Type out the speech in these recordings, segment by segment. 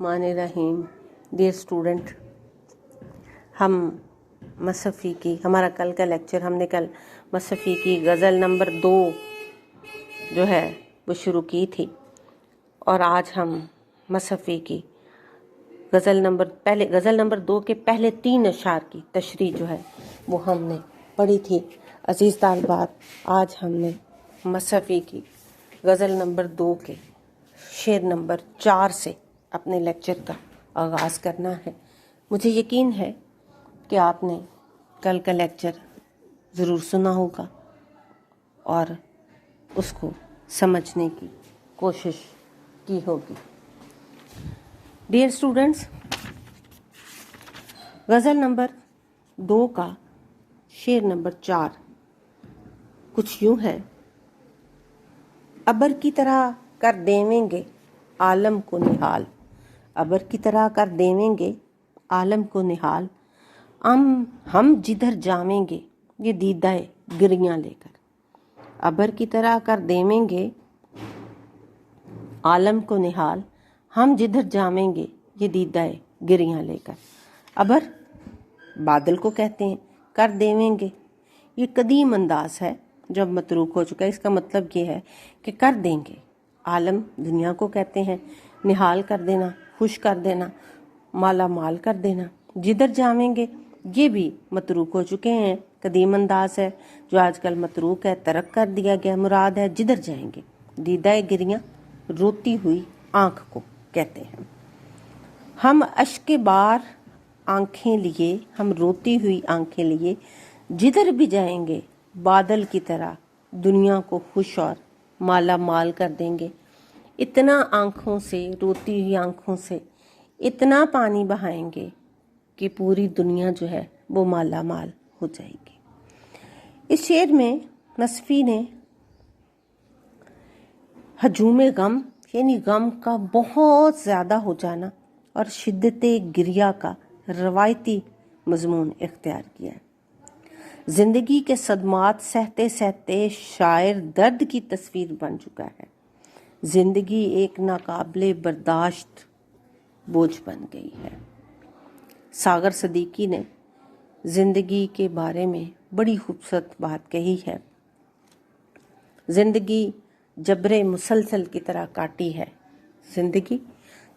मान रहीम। Dear student, हम मसफ़ी की हमारा कल का लेक्चर हमने कल मसफ़ी की गज़ल नंबर 2 जो है वो शुरू की थी, और आज हम मसफ़ी की गज़ल नंबर 2 के पहले 3 अशार की तशरीह जो है वो हमने पढ़ी थी। अज़ीज़ तालिबात, आज हमने मसफ़ी की गज़ल नंबर 2 के शेर नंबर 4 से अपने लेक्चर का आगाज़ करना है। मुझे यकीन है कि आपने कल का लेक्चर ज़रूर सुना होगा और उसको समझने की कोशिश की होगी। डियर स्टूडेंट्स, गज़ल नंबर 2 का शेर नंबर 4 कुछ यूं है। अबर की तरह कर देवेंगे आलम को निहाल, अबर की तरह कर देवेंगे आलम को निहाल, हम जिधर जावेंगे ये दीदाए गिरियां लेकर, अबर की तरह कर देवेंगे आलम को निहाल, हम जिधर जावेंगे ये दीदाए गिरियां लेकर। अबर बादल को कहते हैं, कर देवेंगे ये कदीम अंदाज है जब मतरूक हो चुका है। इसका मतलब ये है कि कर देंगे। आलम दुनिया को कहते हैं, निहाल कर देना, खुश कर देना, माला माल कर देना। जिधर जावेंगे ये भी मतरूक हो चुके हैं, कदीम अंदाज है जो आजकल मतरूक है, तरक कर दिया गया। मुराद है जिधर जाएंगे। दीदाए गिरियां रोती हुई आंख को कहते हैं। हम अश्के बार आंखें लिए, हम रोती हुई आंखें लिए, जिधर भी जाएंगे बादल की तरह दुनिया को खुश और माला माल कर देंगे। इतना आंखों से, रोती हुई आंखों से इतना पानी बहाएंगे कि पूरी दुनिया जो है वो माला माल हो जाएगी। इस शेर में मसफ़ी ने हजूम गम यानी गम का बहुत ज़्यादा हो जाना और शिद्दते गिरिया का रवायती मजमून इख्तियार किया है। जिंदगी के सदमात सहते सहते शायर दर्द की तस्वीर बन चुका है। जिंदगी एक नाकाबिले बर्दाश्त बोझ बन गई है। सागर सदीकी ने जिंदगी के बारे में बड़ी खूबसूरत बात कही है। जिंदगी जबरे मुसलसल की तरह काटी है, जिंदगी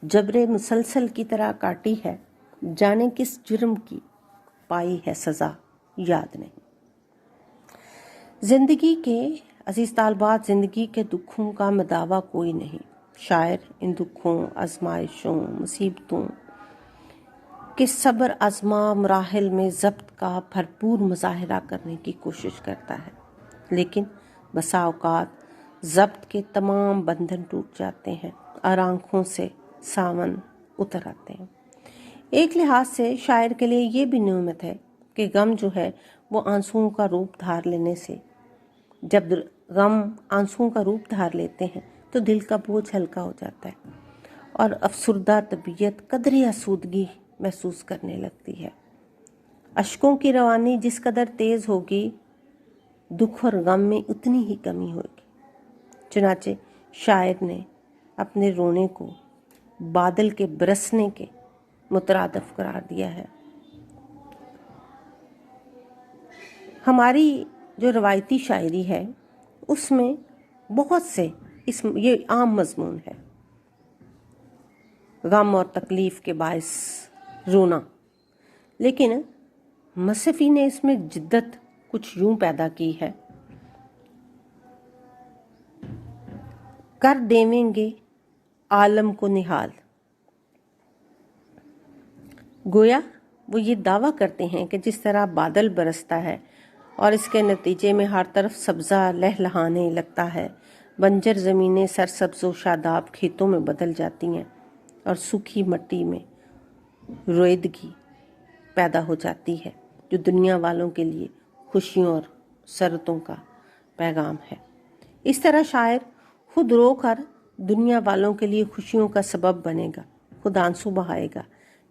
जबरे मुसलसल की तरह काटी है, जाने किस जुर्म की पाई है सजा याद नहीं। जिंदगी के अजीज तालबात, जिंदगी के दुखों का मदावा कोई नहीं। शायर इन दुखों, आजमाइशों, मुसीबतों के सब्र आजमा मराहिल में ज़ब्त का भरपूर मुजाहिरा करने की कोशिश करता है, लेकिन बसा औकात ज़ब्त के तमाम बंधन टूट जाते हैं और आंखों से सावन उतर आते हैं। एक लिहाज से शायर के लिए ये भी नेमत है कि गम जो है वो आंसुओं का रूप धार लेने से, जब गम आंसुओं का रूप धार लेते हैं तो दिल का बोझ हल्का हो जाता है और अफसुर्दा तबीयत कदरे आसूदगी महसूस करने लगती है। अश्कों की रवानी जिस कदर तेज होगी, दुख और गम में उतनी ही कमी होगी। चुनाचे शायर ने अपने रोने को बादल के बरसने के मुतरादिफ करार दिया है। हमारी जो रवायती शायरी है उसमें बहुत से ये आम मजमून है, गम और तकलीफ के बायस रोना, लेकिन मसफ़ी ने इसमें जिद्दत कुछ यूं पैदा की है। कर देवेंगे आलम को निहाल। गोया वो ये दावा करते हैं कि जिस तरह बादल बरसता है और इसके नतीजे में हर तरफ सब्ज़ा लहलहाने लगता है, बंजर ज़मीनें सरसब्ज़ व शादाब खेतों में बदल जाती हैं और सूखी मिट्टी में रोईदगी पैदा हो जाती है, जो दुनिया वालों के लिए खुशियों और सरतों का पैगाम है। इस तरह शायर खुद रो कर दुनिया वालों के लिए खुशियों का सबब बनेगा, खुद आंसू बहाएगा,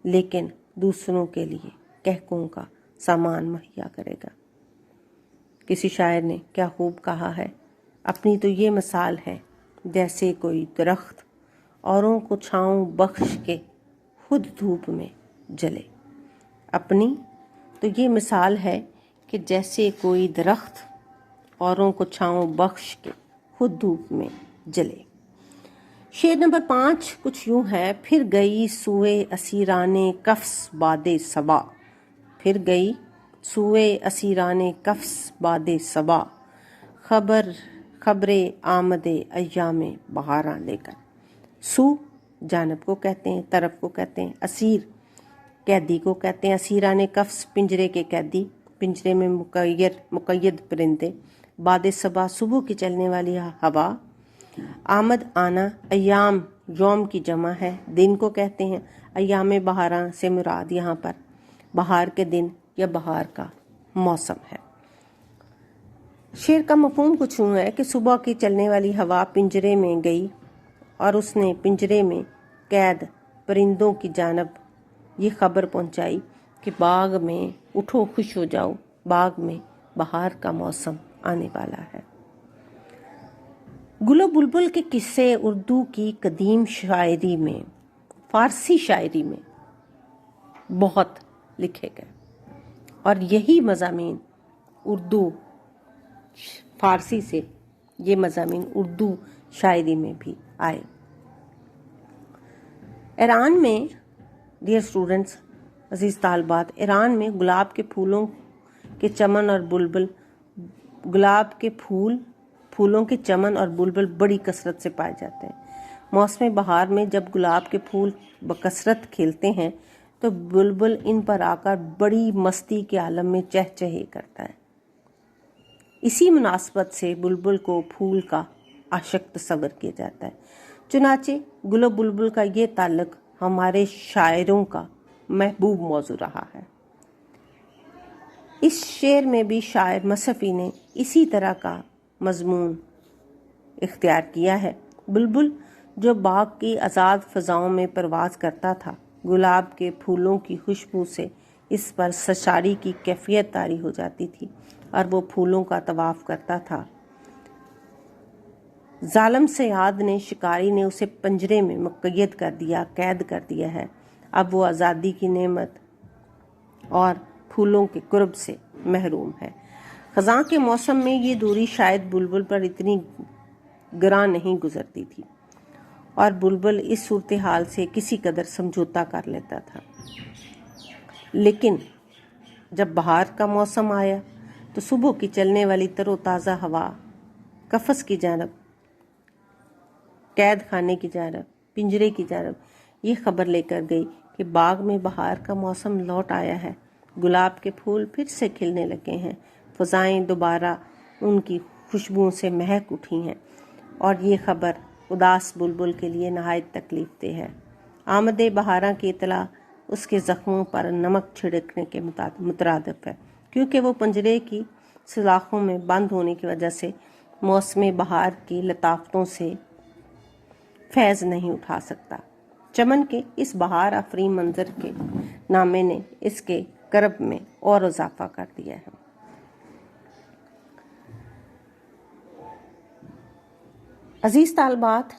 लेकिन दूसरों के लिए कहकों का सामान मुहैया करेगा। किसी शायर ने क्या खूब कहा है, अपनी तो ये मिसाल है जैसे कोई दरख्त औरों को छाँव बख्श के खुद धूप में जले। अपनी तो ये मिसाल है कि जैसे कोई दरख्त औरों को छांव बख्श के खुद धूप में जले। शेर नंबर 5 कुछ यूं है। फिर गई सुए असीराने कफ्स बादे सबा। फिर गई सुए असीराने कफ्स बादे सबा। खबरे आमदे अय्यामे बहारा लेकर। सू जानब को कहते हैं, तरफ को कहते हैं, असीर कैदी को कहते हैं। असीराने कफ्स पिंजरे के कैदी, पिंजरे में मुक़य्यद परिंदे। बादे सबा सुबह की चलने वाली हवा। आमद आना, अयाम यौम की जमा है, दिन को कहते हैं। अयाम बहारा से मुराद यहाँ पर बहार के दिन या बहार का मौसम है। शेर का मफहूम कुछ यूं है कि सुबह की चलने वाली हवा पिंजरे में गई और उसने पिंजरे में कैद परिंदों की जानब ये खबर पहुंचाई कि बाग में उठो, खुश हो जाओ, बाग में बहार का मौसम आने वाला है। गुलो बुलबुल के किस्से उर्दू की कदीम शायरी में, फारसी शायरी में बहुत लिखे गए और यही मज़ामीन उर्दू फारसी से ये मज़ामीन उर्दू शायरी में भी आए। ईरान में, डियर स्टूडेंट्स, अजीज़ तालबात, ईरान में गुलाब के फूलों के चमन और बुलबुल, गुलाब के फूलों के चमन और बुलबुल बड़ी कसरत से पाए जाते हैं। मौसम बहार में जब गुलाब के फूल बकसरत खिलते हैं तो बुलबुल इन पर आकर बड़ी मस्ती के आलम में चहचहे करता है। इसी मुनासबत से बुलबुल को फूल का आशिक तस्वर किया जाता है। चुनाचे गुलो बुलबुल का ये ताल्लुक हमारे शायरों का महबूब मौजू रहा है। इस शेर में भी शायर मसफ़ी ने इसी तरह का मजमून इख्तियार किया है। बुलबुल जो बाग की आज़ाद फ़ज़ाओं में परवाज़ करता था, गुलाब के फूलों की खुशबू से इस पर सरशारी की कैफियत तारी हो जाती थी और वो फूलों का तवाफ़ करता था। जालिम सयाद ने, शिकारी ने उसे पंजरे में मुक़य्यद कर दिया, कैद कर दिया है। अब वो आज़ादी की नेमत और फूलों के कुर्ब से महरूम है। ख़ज़ां के मौसम में ये दूरी शायद बुलबुल पर इतनी गिरां नहीं गुजरती थी और बुलबुल इस सूरत हाल से किसी कदर समझौता कर लेता था। लेकिन जब बहार का मौसम आया तो सुबह की चलने वाली तरोताज़ा हवा कफ़स की जानब, कैद खाने की जानब, पिंजरे की जानब ये खबर लेकर गई कि बाग में बहार का मौसम लौट आया है। गुलाब के फूल फिर से खिलने लगे हैं, फ़ज़ाएं दोबारा उनकी खुशबुओं से महक उठी हैं और ये खबर उदास बुलबुल के लिए नहायत तकलीफ दे है। आमदे बहारा की इतला उसके ज़ख्मों पर नमक छिड़कने के मुतरादिफ है, क्योंकि वो पंजरे की सलाखों में बंद होने की वजह से मौसम बहार की लताफ़तों से फैज़ नहीं उठा सकता। चमन के इस बहार अफरीन मंजर के नामे ने इसके करब में और इजाफा कर दिया है। अजीज़ तालबात,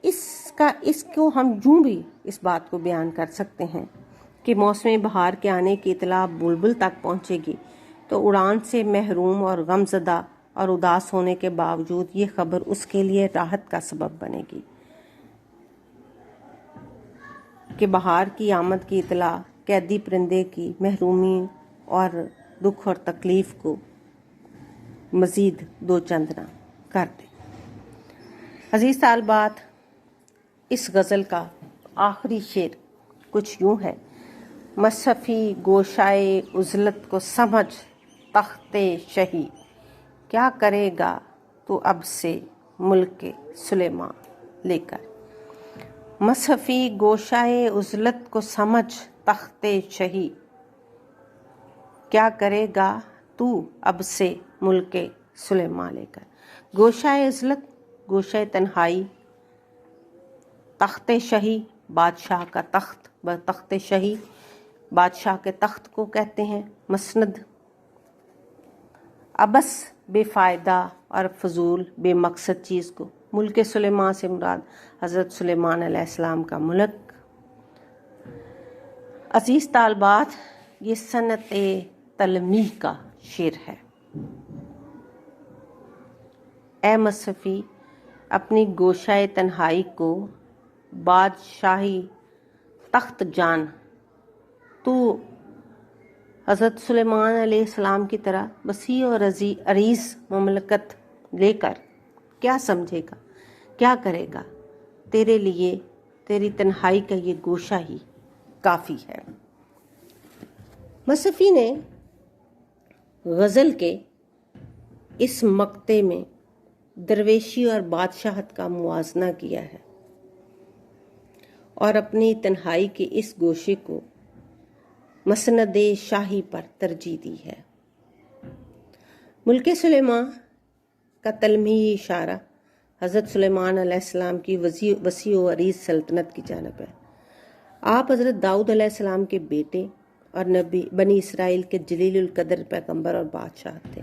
इसको हम यूं भी इस बात को बयान कर सकते हैं कि मौसम बहार के आने की इतला बुलबुल तक पहुंचेगी तो उड़ान से महरूम और गमज़दा और उदास होने के बावजूद ये खबर उसके लिए राहत का सबब बनेगी कि बहार की आमद की इतला कैदी परिंदे की महरूमी और दुख और तकलीफ़ को मज़ीद दो चंदना कर दे। अजीज़ तालबात, इस गज़ल का आखिरी शेर कुछ यूं है। मसफ़ी गोशाए उज़लत को समझ तख्ते शही, क्या करेगा तो अब से मुल्क सुलेमान लेकर। मसफ़ी गोशाए उज़लत को समझ तख्ते शही, क्या करेगा तू अब से मुल्क सुलेमान लेकर। गोशाए उज़लत, गोशाए तन्हाई, तख्ते शही बादशाह का तख्त, तख्ते शही बादशाह के तख्त को कहते हैं। मसनद अबस बेफ़ायदा और फजूल बेमकसद चीज़ को। मुल्क सुलेमान से मुराद हज़रत सुलेमान अलैहिस्सलाम का मुल्क। عزیز طالبات، یہ صنعت تلمیح کا شعر ہے۔ اے مصفی، اپنی گوشہ تنہائی کو بادشاہی تخت جان، تو حضرت سلیمان علیہ السلام کی طرح وسیع اور عریض مملکت لے کر کیا سمجھے گا، کیا کرے گا؟ تیرے لیے تیری تنہائی کا یہ گوشہ ہی کافی ہے۔ مصفی نے غزل کے اس مقطع میں درویشی اور بادشاہت کا موازنہ کیا ہے اور اپنی تنہائی کے اس گوشے کو مسند شاہی پر ترجیح دی ہے۔ ملک سلیمان کا تلمیحی اشارہ حضرت سلیمان علیہ السلام کی وسیع و عریض سلطنت کی جانب ہے۔ آپ حضرت داؤد علیہ السلام کے بیٹے اور نبی بنی اسرائیل کے جلیل القدر پیغمبر اور بادشاہ تھے۔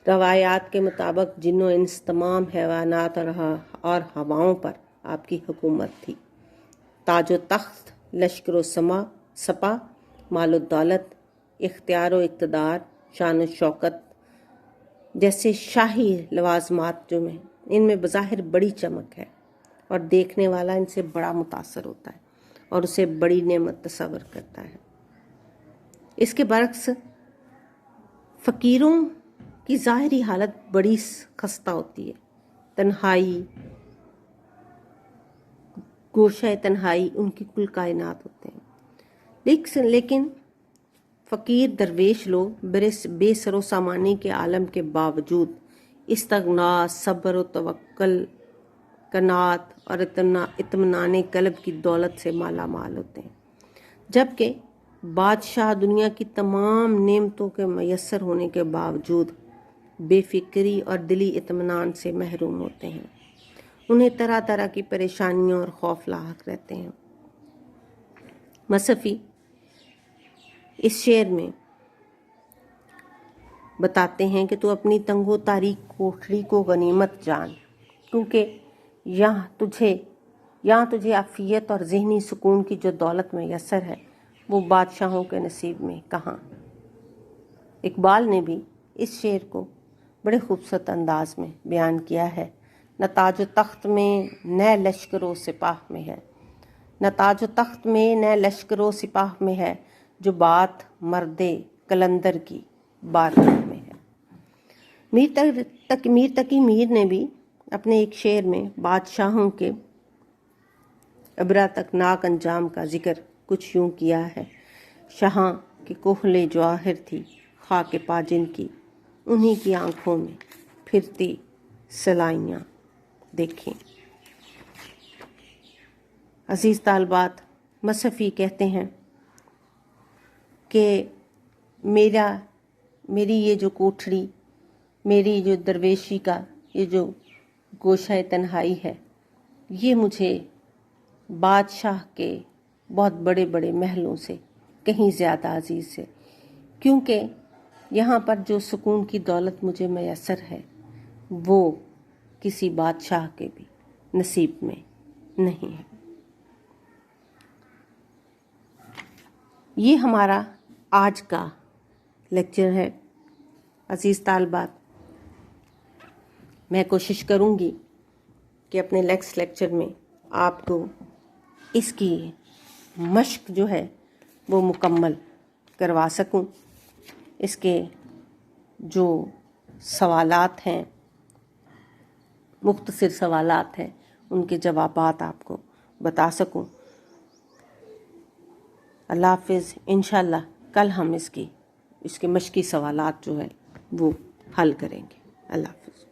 روایات کے مطابق جن و انس تمام حیوانات اور ہواؤں پر آپ کی حکومت تھی۔ تاج و تخت، لشکر و سپاہ، مال و دولت، اختیار و اقتدار، شان و شوکت جیسے شاہی لوازمات جو میں ان میں بظاہر بڑی چمک ہے اور دیکھنے والا ان سے بڑا متاثر ہوتا ہے اور اسے بڑی نعمت تصور کرتا ہے۔ اس کے برعکس فقیروں کی ظاہری حالت بڑی خستہ ہوتی ہے۔ تنہائی، گوشہ تنہائی ان کی کل کائنات ہوتے ہیں۔ لیکن فقیر درویش لوگ بے سر و سامانی کے عالم کے باوجود استغنا، صبر و توکل، قناعت اور اطمینان قلب کی دولت سے مالا مال ہوتے ہیں، جبکہ بادشاہ دنیا کی تمام نعمتوں کے میسر ہونے کے باوجود بے فکری اور دلی اطمینان سے محروم ہوتے ہیں۔ انہیں طرح طرح کی پریشانیوں اور خوف لاحق رہتے ہیں۔ مصفی اس شعر میں بتاتے ہیں کہ تو اپنی تنگ و تاریک کوٹھری کو غنیمت جان، کیونکہ یہاں تجھے عافیت اور ذہنی سکون کی جو دولت میسر ہے وہ بادشاہوں کے نصیب میں کہاں۔ اقبال نے بھی اس شعر کو بڑے خوبصورت انداز میں بیان کیا ہے۔ نہ تاج و تخت میں نہ لشکر و سپاہ میں ہے، نہ تاج و تخت میں نہ لشکر و سپاہ میں ہے، جو بات مرد قلندر کی بارگاہ میں ہے۔ میر تقی میر نے بھی اپنے ایک شعر میں بادشاہوں کے عبرتناک انجام کا ذکر کچھ یوں کیا ہے: شاہاں کی کوہل جواہر تھی خاک پا جن کی، انہی کی آنکھوں میں پھرتی سلائیاں دیکھیں۔ عزیز طالبات، مصفی کہتے ہیں کہ میری یہ جو کوٹھری، میری جو درویشی کا یہ جو گوشہ تنہائی ہے، یہ مجھے بادشاہ کے بہت بڑے بڑے محلوں سے کہیں زیادہ عزیز ہے، کیونکہ یہاں پر جو سکون کی دولت مجھے میسر ہے وہ کسی بادشاہ کے بھی نصیب میں نہیں ہے۔ یہ ہمارا آج کا لیکچر ہے۔ عزیز طالبات، میں کوشش کروں گی کہ اپنے نیکسٹ لیکچر میں آپ کو اس کی مشق جو ہے وہ مکمل کروا سکوں۔ اس کے جو سوالات ہیں، مختصر سوالات ہیں، ان کے جوابات آپ کو بتا سکوں۔ اللہ حافظ۔ انشاءاللہ کل ہم اس کے مشقی سوالات جو ہے وہ حل کریں گے۔ اللہ حافظ۔